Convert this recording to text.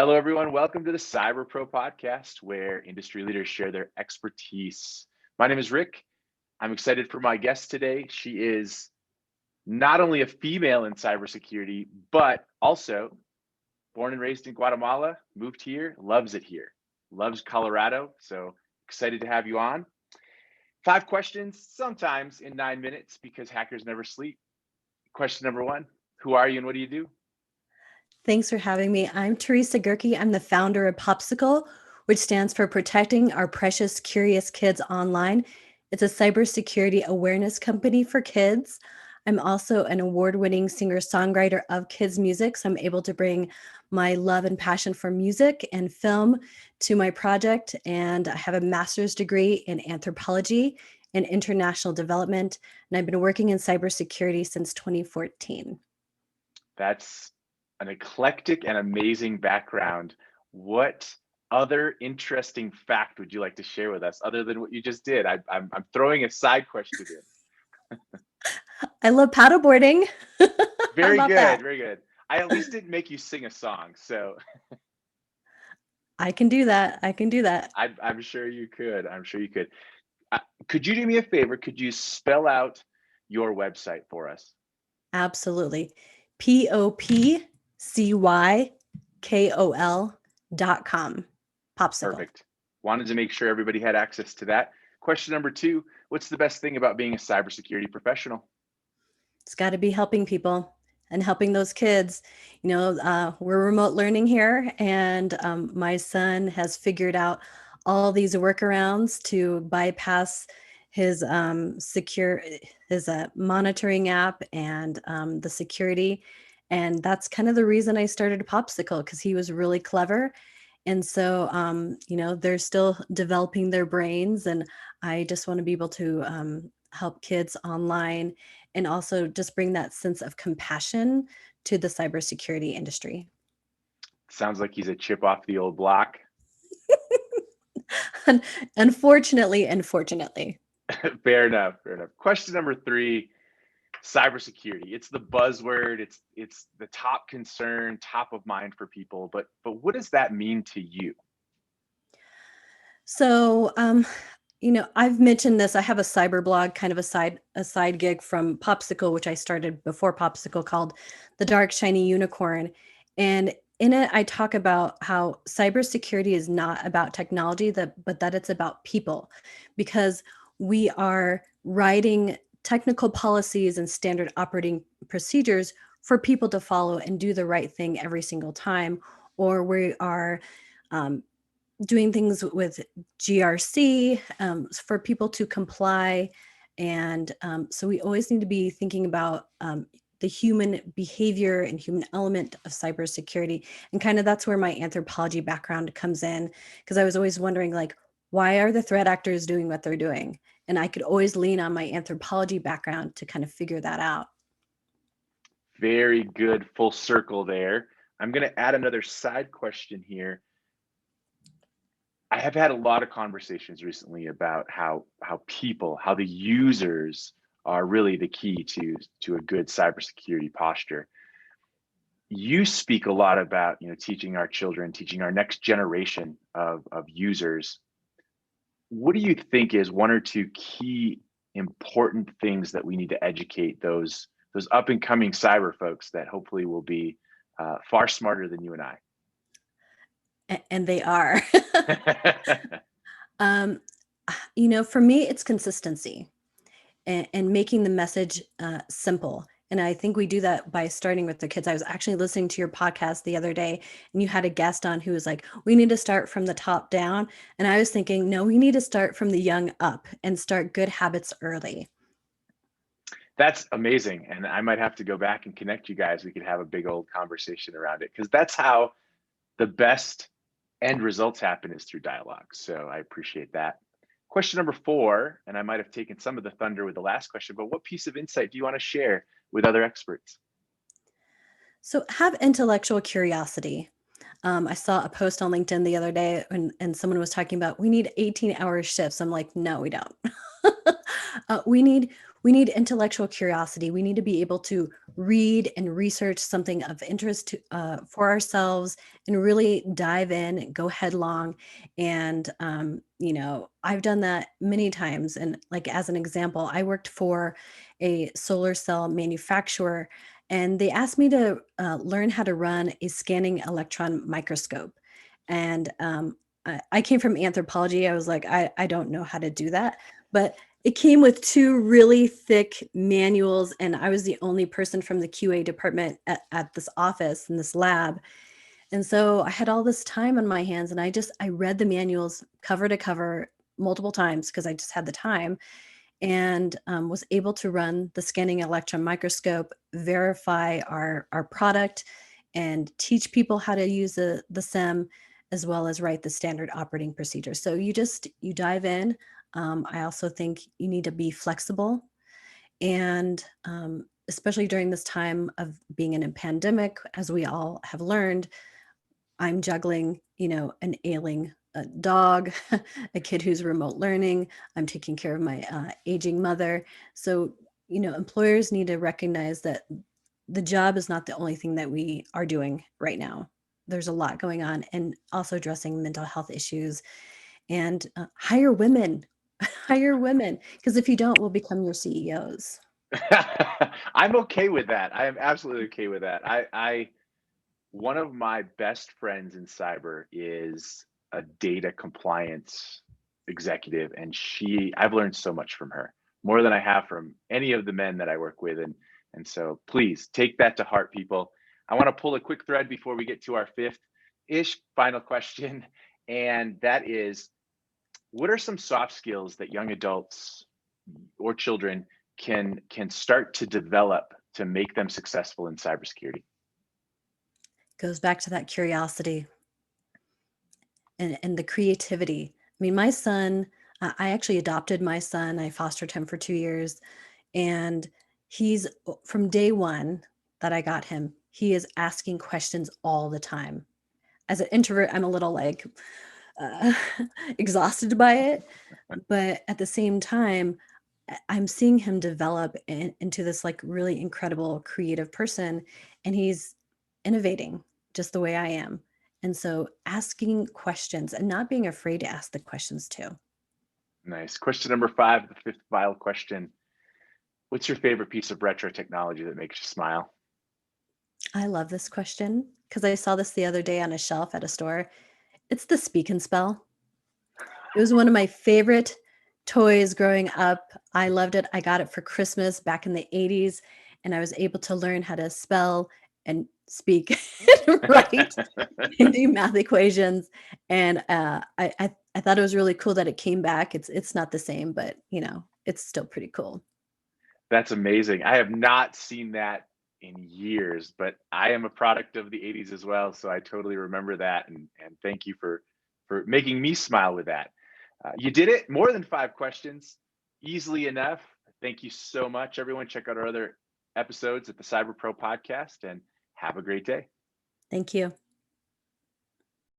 Hello, everyone. Welcome to the Cyber Pro podcast, where industry leaders share their expertise. My name is Rick. I'm excited for my guest today. She is not only a female in cybersecurity, but also born and raised in Guatemala, moved here, loves it here, loves Colorado. So excited to have you on. 5 questions, sometimes in 9 minutes, because hackers never sleep. Question number 1, who are you and what do you do? Thanks for having me. I'm Teressa Gehrke. I'm the founder of PopCykol, which stands for Protecting Our Precious Curious Kids Online. It's a cybersecurity awareness company for kids. I'm also an award-winning singer-songwriter of kids' music, so I'm able to bring my love and passion for music and film to my project. And I have a master's degree in anthropology and international development, and I've been working in cybersecurity since 2014. That's an eclectic and amazing background. What other interesting fact would you like to share with us other than what you just did? I'm throwing a side question in. I love paddleboarding. How Very about good, that? very good. I at least didn't make you sing a song, so I can do that. I can do that. I'm sure you could. I'm sure you could. Could you do me a favor? Could you spell out your website for us? Absolutely. PopCykol.com. Popsicle. Perfect. Wanted to make sure everybody had access to that. Question number 2, what's the best thing about being a cybersecurity professional? It's got to be helping people and helping those kids. We're remote learning here, and my son has figured out all these workarounds to bypass his monitoring app and the security. And that's kind of the reason I started Popsicle, because he was really clever. And so, they're still developing their brains, and I just want to be able to help kids online and also just bring that sense of compassion to the cybersecurity industry. Sounds like he's a chip off the old block. Unfortunately. Fair enough. Fair enough. Question number 3, cybersecurity. It's the buzzword. It's the top concern, top of mind for people. But what does that mean to you? So, I've mentioned this. I have a cyber blog, kind of a side gig from Popsicle, which I started before Popsicle, called The Dark Shiny Unicorn. And in it, I talk about how cybersecurity is not about technology, but that it's about people, because we are writing technical policies and standard operating procedures for people to follow and do the right thing every single time, or we are um, doing things with GRC for people to comply. And so we always need to be thinking about the human behavior and human element of cybersecurity. And kind of that's where my anthropology background comes in, because I was always wondering, like, why are the threat actors doing what they're doing? And I could always lean on my anthropology background to kind of figure that out. Very good, full circle there. I'm going to add another side question here. I have had a lot of conversations recently about how the users are really the key to a good cybersecurity posture. You speak a lot about teaching our children, teaching our next generation of users. What do you think is 1 or 2 key important things that we need to educate those up and coming cyber folks that hopefully will be far smarter than you and I? And they are. um, for me, it's consistency and making the message simple. And I think we do that by starting with the kids. I was actually listening to your podcast the other day, and you had a guest on who was like, we need to start from the top down. And I was thinking, no, we need to start from the young up and start good habits early. That's amazing. And I might have to go back and connect you guys. We could have a big old conversation around it, because that's how the best end results happen, is through dialogue. So I appreciate that. Question number 4, and I might have taken some of the thunder with the last question, but what piece of insight do you want to share with other experts? So have intellectual curiosity. I saw a post on LinkedIn the other day, and someone was talking about we need 18-hour shifts. I'm like, no, we don't. we need we need intellectual curiosity. We need to be able to read and research something of interest for ourselves and really dive in, go headlong. And, I've done that many times. And, like, as an example, I worked for a solar cell manufacturer, and they asked me to learn how to run a scanning electron microscope. And I came from anthropology. I was like, I don't know how to do that. But it came with two really thick manuals, and I was the only person from the QA department at this office in this lab. And so I had all this time on my hands, and I read the manuals cover to cover multiple times because I just had the time, and was able to run the scanning electron microscope, verify our product, and teach people how to use the SIM, as well as write the standard operating procedure. So you dive in. I also think you need to be flexible, and especially during this time of being in a pandemic, as we all have learned, I'm juggling, an ailing dog, a kid who's remote learning. I'm taking care of my aging mother. So, employers need to recognize that the job is not the only thing that we are doing right now. There's a lot going on, and also addressing mental health issues, and hire women, hire women, because if you don't, we'll become your CEOs. I'm okay with that. I am absolutely okay with that. I one of my best friends in cyber is a data compliance executive, and I've learned so much from her, more than I have from any of the men that I work with. And so please take that to heart, people. I want to pull a quick thread before we get to our fifth-ish final question, and that is, what are some soft skills that young adults or children can start to develop to make them successful in cybersecurity? Goes back to that curiosity and the creativity. I mean, my son, I actually adopted my son. I fostered him for 2 years, and he's from day one that I got him, he is asking questions all the time. As an introvert, I'm a little like uh, exhausted by it, but at the same time, I'm seeing him develop into this like really incredible creative person, and he's innovating just the way I am. And so asking questions and not being afraid to ask the questions too. Nice. Question number five, the fifth final question. What's your favorite piece of retro technology that makes you smile? I love this question because I saw this the other day on a shelf at a store. It's the Speak and Spell. It was one of my favorite toys growing up. I loved it. I got it for Christmas back in the 80s, and I was able to learn how to spell and speak and write and do math equations. And I thought it was really cool that it came back. It's not the same, but it's still pretty cool. That's amazing. I have not seen that in years, but I am a product of the 80s as well, so I totally remember that, and thank you for making me smile with that. You did it, more than five questions, easily enough. Thank you so much, everyone. Check out our other episodes at the Cyber Pro podcast, and have a great day. Thank you.